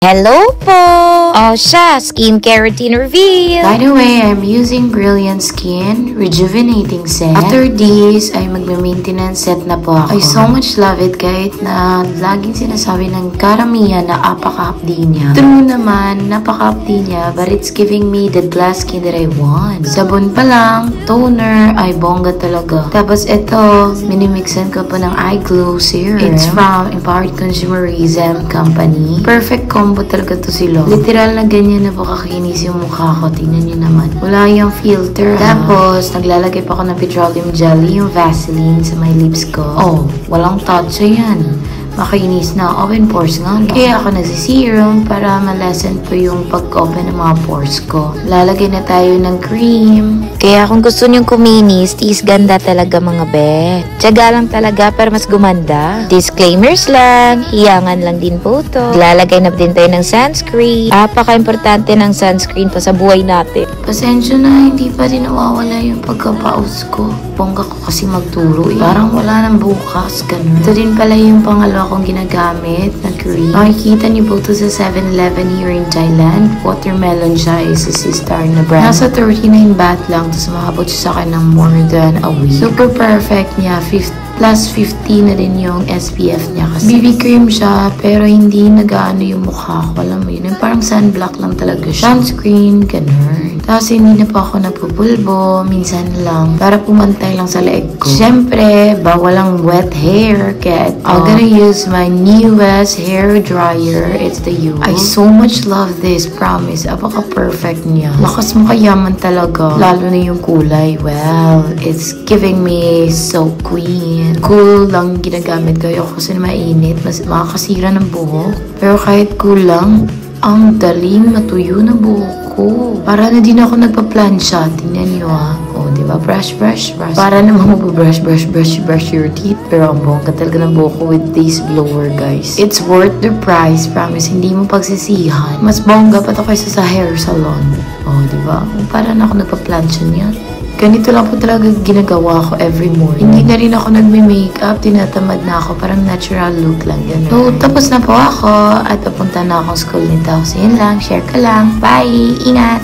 Hello po! O siya, skincare routine reveal! By the way, I'm using Brilliant Skin Rejuvenating Set. After this, ay magme-maintenance set na po ako. I so much love it kahit na laging sinasabi ng karamihan na apaka-hapdi niya. True naman, napaka-hapdi niya, but it's giving me the glass skin that I want. Sabon pa lang, toner, ay bongga talaga. Tapos ito, minimixan ko pa ng eye glow serum. It's from Empowered Consumerism Company. Perfect combo talaga to sila. Literal na ganyan na pakakinis yung mukha ko. Tingnan nyo naman. Wala yung filter. Tapos, naglalagay pa ako ng petroleum jelly, yung Vaseline sa my lips ko. Oh, walang touch yan. Makinis na. Open pores nga. Kaya ako nagsiserum para ma-lessen po yung pag-open ng mga pores ko. Lalagay na tayo ng cream. Kaya kung gusto nyong kuminis, tis ganda talaga mga be. Tiyaga lang talaga para mas gumanda. Disclaimers lang, hiyangan lang din po to. Lalagay na din tayo ng sunscreen. Apaka-importante ng sunscreen pa sa buhay natin. Pasensya na, hindi pa rin nawawala yung pagkapaus ko. Bongga ko kasi magturo eh. Parang wala nang bukas, ganun. Ito din pala yung pangalawa kong ginagamit na cream. Makikita niyo po ito sa 7-Eleven here in Thailand. Watermelon siya, is a C-Star na brand. Nasa 39 baht lang, tapos makabot siya sa akin ng more than a week. Super perfect niya, plus 50 na din yung SPF niya kasi BB cream siya, pero hindi nagaano yung mukha ko. Alam mo yun, yung parang sunblock lang talaga siya. Sunscreen, ganun. Tapos hindi na pa ako napupulbo, minsan lang, para pumantay lang sa leeg ko. Siyempre, bawal ang wet hair, kaya I'm gonna use my newest hair dryer. It's the U. I so much love this, promise. Apaka-perfect niya. Lakas makayaman talaga, lalo na yung kulay. Well, it's giving me so queen. Cool lang ginagamit ko. Ayoko kasi mainit. Mas makakasira ng buhok. Pero kahit cool lang, ang daling matuyo ng buhok ko. Para na din ako nagpa-plansya. Tingnan nyo ha. O, diba? Brush. Para naman brush your teeth. Pero ang bongga talaga ng buhok ko with this blower, guys. It's worth the price. Promise, hindi mo pagsisihan. Mas bongga pa to kaysa sa hair salon. O, diba? Para na ako nagpa-plansya niya. Ganito lang po talaga ginagawa ko every morning. Hindi na rin ako nagme-makeup, tinatamad na ako, parang natural look lang yan. So, tapos na po ako at papunta na akong school nito. So, yun lang, share ka lang. Bye! Ingat!